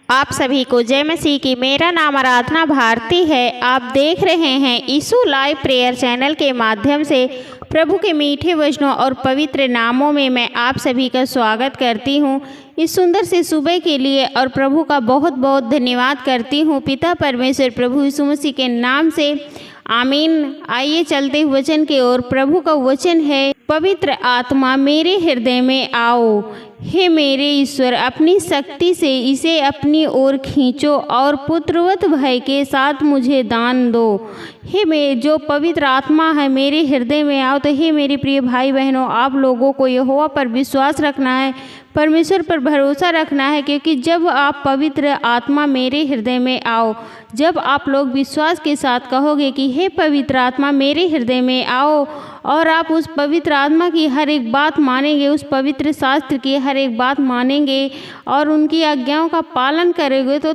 आप सभी को जय मसीह की। मेरा नाम आराधना भारती है। आप देख रहे हैं यीशु लाइव प्रेयर चैनल के माध्यम से प्रभु के मीठे वचनों और पवित्र नामों में मैं आप सभी का स्वागत करती हूं। इस सुंदर से सुबह के लिए और प्रभु का बहुत बहुत धन्यवाद करती हूं। पिता परमेश्वर प्रभु यीशु मसीह के नाम से आमीन। आइए चलते वचन की ओर। प्रभु का वचन है, पवित्र आत्मा मेरे हृदय में आओ। हे मेरे ईश्वर, अपनी शक्ति से इसे अपनी ओर खींचो और पुत्रवत भय के साथ मुझे दान दो। हे मेरे जो पवित्र आत्मा है मेरे हृदय में आओ। तो हे मेरे प्रिय भाई बहनों, आप लोगों को यहोवा पर विश्वास रखना है, परमेश्वर पर भरोसा रखना है, क्योंकि जब आप पवित्र आत्मा मेरे हृदय में आओ, जब आप लोग विश्वास के साथ कहोगे कि हे पवित्र आत्मा मेरे हृदय में आओ, और आप उस पवित्र आत्मा की हर एक बात मानेंगे, उस पवित्र शास्त्र की हर एक बात मानेंगे और उनकी आज्ञाओं का पालन करोगे तो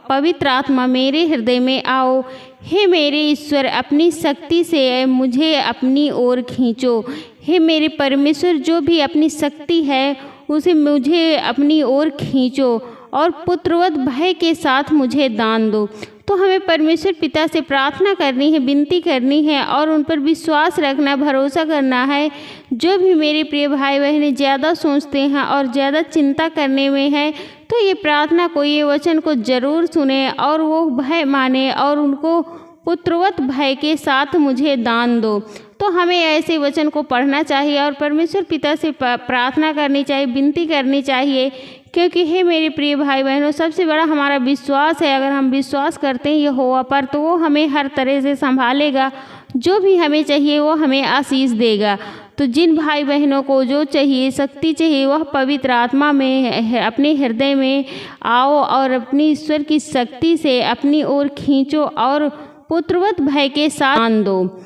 पवित्र आत्मा मेरे हृदय में आओ। हे मेरे ईश्वर, अपनी शक्ति से मुझे अपनी ओर खींचो। हे मेरे परमेश्वर, जो भी अपनी शक्ति है उसे मुझे अपनी ओर खींचो और पुत्रवत भय के साथ मुझे दान दो। तो हमें परमेश्वर पिता से प्रार्थना करनी है, विनती करनी है और उन पर विश्वास रखना, भरोसा करना है। जो भी मेरे प्रिय भाई बहनें ज़्यादा सोचते हैं और ज़्यादा चिंता करने में है, तो ये प्रार्थना को, ये वचन को ज़रूर सुने और वो भय माने और उनको पुत्रवत भय के साथ मुझे दान दो। तो हमें ऐसे वचन को पढ़ना चाहिए और परमेश्वर पिता से प्रार्थना करनी चाहिए, विनती करनी चाहिए, क्योंकि हे मेरे प्रिय भाई बहनों, सबसे बड़ा हमारा विश्वास है। अगर हम विश्वास करते हैं यहोवा पर, तो वो हमें हर तरह से संभालेगा। जो भी हमें चाहिए वो हमें आशीष देगा। तो जिन भाई बहनों को जो चाहिए, शक्ति चाहिए, वह पवित्र आत्मा में अपने हृदय में आओ और अपनी ईश्वर की शक्ति से अपनी ओर खींचो और पुत्रवत भय के साथ दान दो।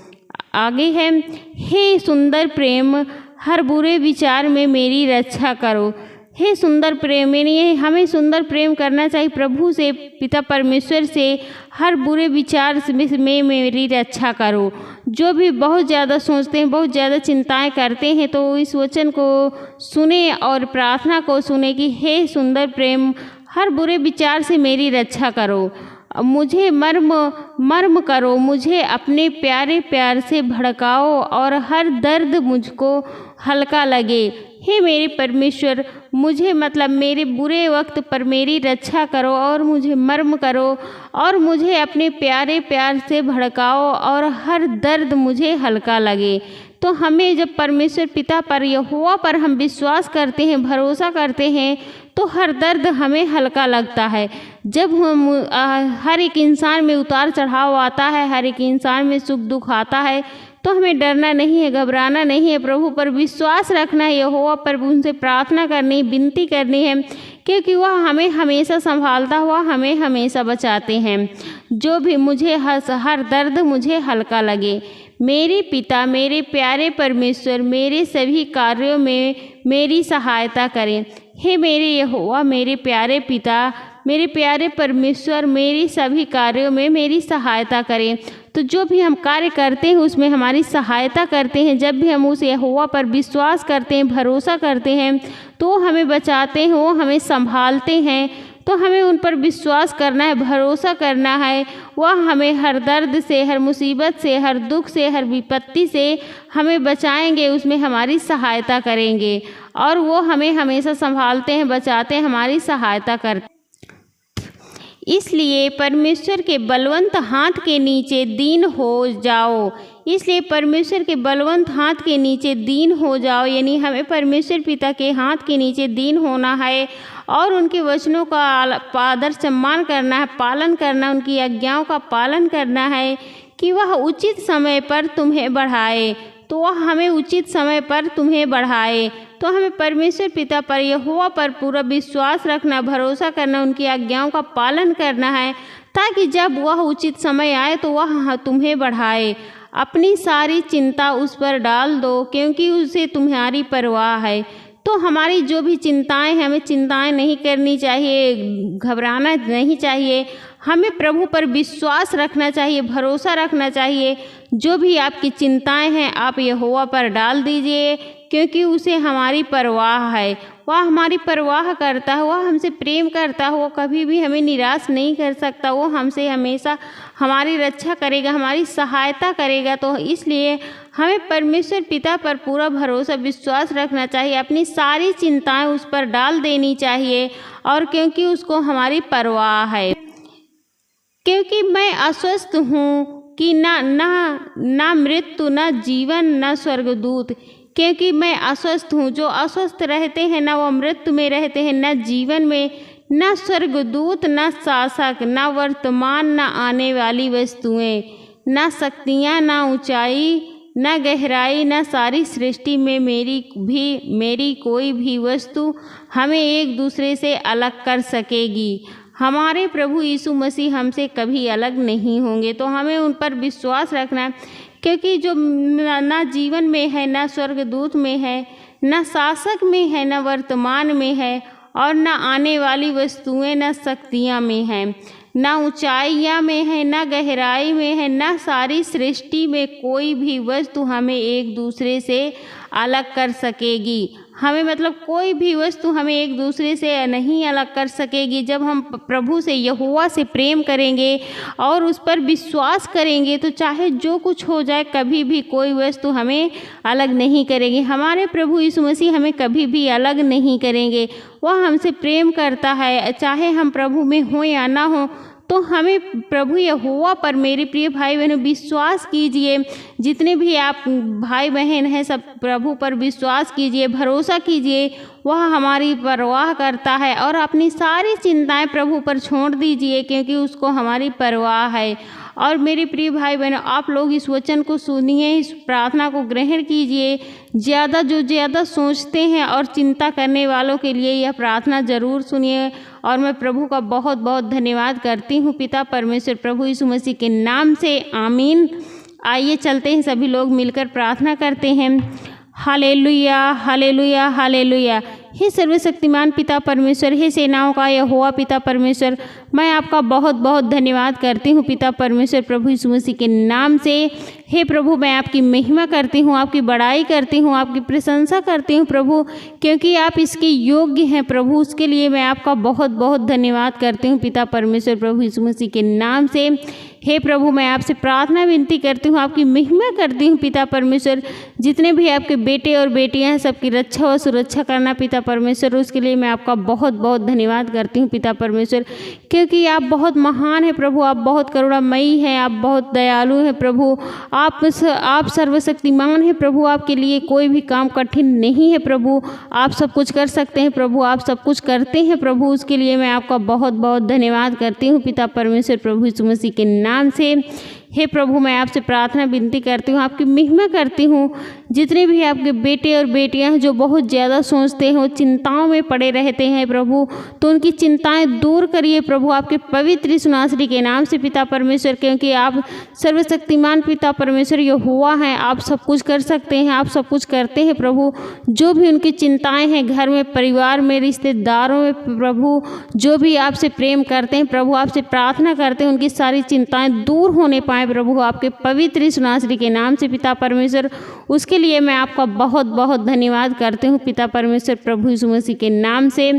आगे है, हे सुंदर प्रेम, हर बुरे विचार में मेरी रक्षा करो। हे सुंदर प्रेम, यानी हमें सुंदर प्रेम करना चाहिए प्रभु से, पिता परमेश्वर से। हर बुरे विचार में मेरी रक्षा करो। जो भी बहुत ज़्यादा सोचते हैं, बहुत ज़्यादा चिंताएं करते हैं, तो इस वचन को सुने और प्रार्थना को सुने कि हे सुंदर प्रेम, हर बुरे विचार से मेरी रक्षा करो। मुझे मर्म करो, मुझे अपने प्यारे प्यार से भड़काओ और हर दर्द मुझको हल्का लगे। हे मेरे परमेश्वर, मुझे मेरे बुरे वक्त पर मेरी रक्षा करो और मुझे मर्म करो और मुझे अपने प्यारे प्यार से भड़काओ और हर दर्द मुझे हल्का लगे। तो हमें जब परमेश्वर पिता पर, यहोवा पर हम विश्वास करते हैं, भरोसा करते हैं, तो हर दर्द हमें हल्का लगता है। जब हम हर एक इंसान में उतार चढ़ाव आता है, हर एक इंसान में सुख दुख आता है, तो हमें डरना नहीं है, घबराना नहीं है। प्रभु पर विश्वास रखना है, यहोवा पर उनसे प्रार्थना करनी, विनती करनी है, क्योंकि वह हमें हमेशा संभालता हुआ हमें हमेशा बचाते हैं। जो भी मुझे हर दर्द मुझे हल्का लगे। मेरे पिता, मेरे प्यारे परमेश्वर, मेरे सभी कार्यों में मेरी सहायता करें। हे मेरे यहोवा, मेरे प्यारे पिता, मेरे प्यारे परमेश्वर, मेरी सभी कार्यों में मेरी सहायता करें। तो जो भी हम कार्य करते हैं उसमें हमारी सहायता करते हैं। जब भी हम उस यहोवा पर विश्वास करते हैं, भरोसा करते हैं, तो हमें बचाते हैं, वो हमें संभालते हैं। तो हमें उन पर विश्वास करना है, भरोसा करना है। वह हमें हर दर्द से, हर मुसीबत से, हर दुख से, हर विपत्ति से हमें बचाएंगे, उसमें हमारी सहायता करेंगे और वो हमें हमेशा संभालते हैं, बचाते हैं, हमारी सहायता करते हैं। इसलिए परमेश्वर के बलवंत हाथ के नीचे दीन हो जाओ। इसलिए परमेश्वर के बलवंत हाथ के नीचे दीन हो जाओ, यानी हमें परमेश्वर पिता के हाथ के नीचे दीन होना है और उनके वचनों का आदर सम्मान करना है, पालन करना, उनकी आज्ञाओं का पालन करना है कि वह उचित समय पर तुम्हें बढ़ाए। तो वह हमें उचित समय पर तुम्हें बढ़ाए। तो हमें परमेश्वर पिता पर, यहोवा पर पूरा विश्वास रखना, भरोसा करना, उनकी आज्ञाओं का पालन करना है, ताकि जब वह उचित समय आए तो वह तुम्हें बढ़ाए। अपनी सारी चिंता उस पर डाल दो, क्योंकि उसे तुम्हारी परवाह है। तो हमारी जो भी चिंताएं हैं, हमें चिंताएं नहीं करनी चाहिए, घबराना नहीं चाहिए। हमें प्रभु पर विश्वास रखना चाहिए, भरोसा रखना चाहिए। जो भी आपकी चिंताएं हैं आप यहोवा पर डाल दीजिए, क्योंकि उसे हमारी परवाह है। वह हमारी परवाह करता है, वह हमसे प्रेम करता है, वो कभी भी हमें निराश नहीं कर सकता, वो हमसे हमेशा हमारी रक्षा करेगा, हमारी सहायता करेगा। तो इसलिए हमें परमेश्वर पिता पर पूरा भरोसा विश्वास रखना चाहिए, अपनी सारी चिंताएं उस पर डाल देनी चाहिए, और क्योंकि उसको हमारी परवाह है। क्योंकि मैं अस्वस्थ हूँ कि ना मृत्यु, ना जीवन, ना स्वर्गदूत। क्योंकि मैं अस्वस्थ हूँ, जो अस्वस्थ रहते हैं ना वो मृत्यु में रहते हैं, ना जीवन में, ना स्वर्गदूत, ना शासक, ना वर्तमान, ना आने वाली वस्तुएं, ना शक्तियाँ, ना ऊंचाई, ना गहराई, ना सारी सृष्टि में मेरी कोई भी वस्तु हमें एक दूसरे से अलग कर सकेगी। हमारे प्रभु यीशु मसीह हमसे कभी अलग नहीं होंगे। तो हमें उन पर विश्वास रखना है, क्योंकि जो ना जीवन में है, ना स्वर्गदूत में है, ना शासक में है, ना वर्तमान में है, और ना आने वाली वस्तुएं, ना शक्तियाँ में है, ना ऊंचाइयाँ में है, ना गहराई में है, ना सारी सृष्टि में कोई भी वस्तु हमें एक दूसरे से अलग कर सकेगी। हमें मतलब कोई भी वस्तु हमें एक दूसरे से नहीं अलग कर सकेगी। जब हम प्रभु से, यहोवा से प्रेम करेंगे और उस पर विश्वास करेंगे, तो चाहे जो कुछ हो जाए, कभी भी कोई वस्तु हमें अलग नहीं करेगी। हमारे प्रभु यीशु मसीह हमें कभी भी अलग नहीं करेंगे। वह हमसे प्रेम करता है, चाहे हम प्रभु में हों या ना हों। तो हमें प्रभु यहोवा पर, मेरे प्रिय भाई बहनों, विश्वास कीजिए। जितने भी आप भाई बहन हैं, सब प्रभु पर विश्वास कीजिए, भरोसा कीजिए। वह हमारी परवाह करता है, और अपनी सारी चिंताएं प्रभु पर छोड़ दीजिए, क्योंकि उसको हमारी परवाह है। और मेरे प्रिय भाई बहनों, आप लोग इस वचन को सुनिए, इस प्रार्थना को ग्रहण कीजिए। ज़्यादा सोचते हैं और चिंता करने वालों के लिए यह प्रार्थना ज़रूर सुनिए। और मैं प्रभु का बहुत बहुत धन्यवाद करती हूँ, पिता परमेश्वर प्रभु यीशु मसीह के नाम से, आमीन। आइए चलते हैं, सभी लोग मिलकर प्रार्थना करते हैं। Hallelujah, hallelujah, hallelujah. हे सर्वशक्तिमान पिता परमेश्वर, हे सेनाओं का यहोवा पिता परमेश्वर, मैं आपका बहुत बहुत धन्यवाद करती हूँ पिता परमेश्वर प्रभु यीशु मसीह के नाम से। हे प्रभु, मैं आपकी महिमा करती हूँ, आपकी बड़ाई करती हूँ, आपकी प्रशंसा करती हूँ प्रभु, क्योंकि आप इसके योग्य हैं प्रभु। उसके लिए मैं आपका बहुत बहुत धन्यवाद करती हूँ पिता परमेश्वर प्रभु यीशु मसीह के नाम से। हे प्रभु, मैं आपसे प्रार्थना विनती करती हूँ, आपकी महिमा करती हूँ पिता परमेश्वर। जितने भी आपके बेटे और बेटियाँ हैं, सबकी रक्षा और सुरक्षा करना पिता परमेश्वर, उसके लिए मैं आपका बहुत बहुत धन्यवाद करती हूँ पिता परमेश्वर, क्योंकि आप बहुत महान हैं प्रभु, आप बहुत करुणामयी हैं, आप बहुत दयालु हैं प्रभु, आप सर्वशक्तिमान हैं प्रभु। आपके लिए कोई भी काम कठिन नहीं है प्रभु, आप सब कुछ कर सकते हैं प्रभु, आप सब कुछ करते हैं प्रभु। उसके लिए मैं आपका बहुत बहुत धन्यवाद करती हूँ पिता परमेश्वर प्रभु यीशु मसीह के नाम से। हे प्रभु, मैं आपसे प्रार्थना विनती करती हूँ, आपकी महिमा करती हूँ। जितने भी आपके बेटे और बेटियां हैं जो बहुत ज़्यादा सोचते हैं, चिंताओं में पड़े रहते हैं प्रभु, तो उनकी चिंताएं दूर करिए प्रभु, आपके पवित्र यीशु नासरी के नाम से पिता परमेश्वर, क्योंकि आप सर्वशक्तिमान पिता परमेश्वर यहोवा हैं। आप सब कुछ कर सकते हैं, आप सब कुछ करते हैं प्रभु। जो भी उनकी चिंताएँ हैं, घर में, परिवार में, रिश्तेदारों में प्रभु, जो भी आपसे प्रेम करते हैं प्रभु, आपसे प्रार्थना करते हैं, उनकी सारी चिंताएँ दूर होने पाए प्रभु, आपके पवित्र यीशु नासरी के नाम से पिता परमेश्वर। उसके लिए मैं आपका बहुत बहुत धन्यवाद करती हूँ पिता परमेश्वर प्रभु यीशु मसीह के नाम से।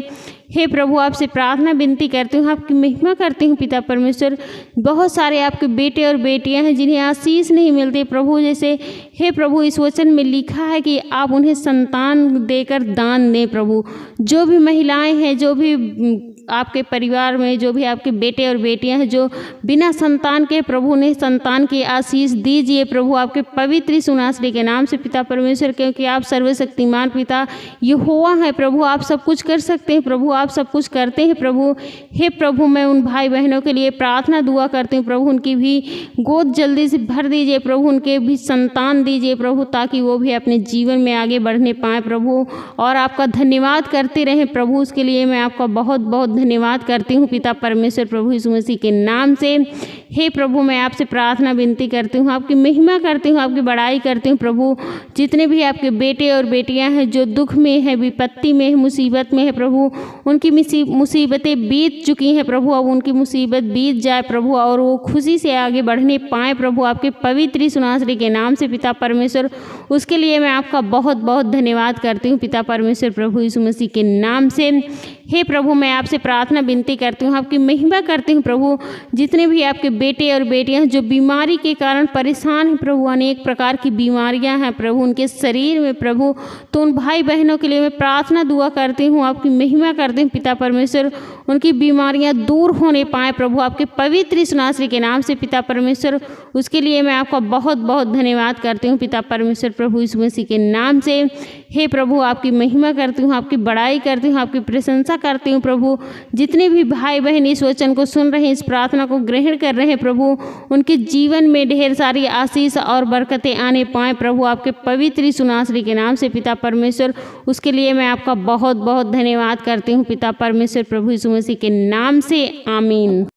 हे प्रभु, आपसे प्रार्थना विनती करती हूँ, आपकी महिमा करती हूँ पिता परमेश्वर। बहुत सारे आपके बेटे और बेटियां हैं जिन्हें आशीष नहीं मिलती प्रभु, जैसे हे प्रभु इस वचन में लिखा है कि आप उन्हें संतान देकर दान दें प्रभु। जो भी महिलाएं हैं, जो भी आपके परिवार में, जो भी आपके बेटे और बेटियां हैं जो बिना संतान के प्रभु, उन्हें संतान की आशीष दीजिए प्रभु, आपके पवित्र यीशु नासरी के नाम से पिता परमेश्वर, क्योंकि आप सर्वशक्तिमान पिता यहोवा हैं प्रभु। आप सब कुछ कर सकते हैं प्रभु, आप सब कुछ करते हैं प्रभु। हे प्रभु, मैं उन भाई बहनों के लिए प्रार्थना दुआ करती हूँ प्रभु, उनकी भी गोद जल्दी से भर दीजिए प्रभु, उनके भी संतान दीजिए प्रभु, ताकि वो भी अपने जीवन में आगे बढ़ने पाएँ प्रभु, और आपका धन्यवाद करते रहें प्रभु। उसके लिए मैं आपका बहुत बहुत धन्यवाद करती हूँ पिता परमेश्वर प्रभु यीशु मसीह के नाम से। हे प्रभु, मैं आपसे प्रार्थना विनती करती हूँ, आपकी महिमा करती हूँ, आपकी बड़ाई करती हूँ प्रभु। जितने भी आपके बेटे और बेटियां हैं जो दुख में है, विपत्ति में है, मुसीबत में है प्रभु, उनकी मुसीबतें बीत चुकी हैं प्रभु, अब उनकी मुसीबत बीत जाए प्रभु और वो खुशी से आगे बढ़ने पाएँ प्रभु, आपके पवित्र यीशु नासरी के नाम से पिता परमेश्वर। उसके लिए मैं आपका बहुत बहुत धन्यवाद करती हूँ पिता परमेश्वर, प्रभु यीशु मसीह के नाम से। हे प्रभु, मैं आपसे प्रार्थना विनती करती हूँ, आपकी महिमा करती हूँ प्रभु। जितने भी आपके बेटे और बेटियाँ जो बीमारी के कारण परेशान हैं प्रभु, अनेक प्रकार की बीमारियाँ हैं प्रभु उनके शरीर में प्रभु, तो उन भाई बहनों के लिए मैं प्रार्थना दुआ करती हूँ, आपकी महिमा करती हूँ पिता परमेश्वर। उनकी बीमारियाँ दूर होने पाए प्रभु, आपके पवित्र यीशु नासरी के नाम से पिता परमेश्वर। उसके लिए मैं आपका बहुत बहुत धन्यवाद करती हूँ पिता परमेश्वर, प्रभु यीशु मसीह के नाम से। हे प्रभु, आपकी महिमा करती हूँ, आपकी बड़ाई करती हूँ, आपकी प्रशंसा करती हूँ प्रभु। जितने भी भाई बहन इस वचन को सुन रहे हैं, इस प्रार्थना को ग्रहण कर रहे हैं प्रभु, उनके जीवन में ढेर सारी आशीष और बरकतें आने पाएँ प्रभु, आपके पवित्र यीशु नासरी के नाम से पिता परमेश्वर। उसके लिए मैं आपका बहुत बहुत धन्यवाद करती हूँ पिता परमेश्वर, प्रभु यीशु मसीह के नाम से। आमीन।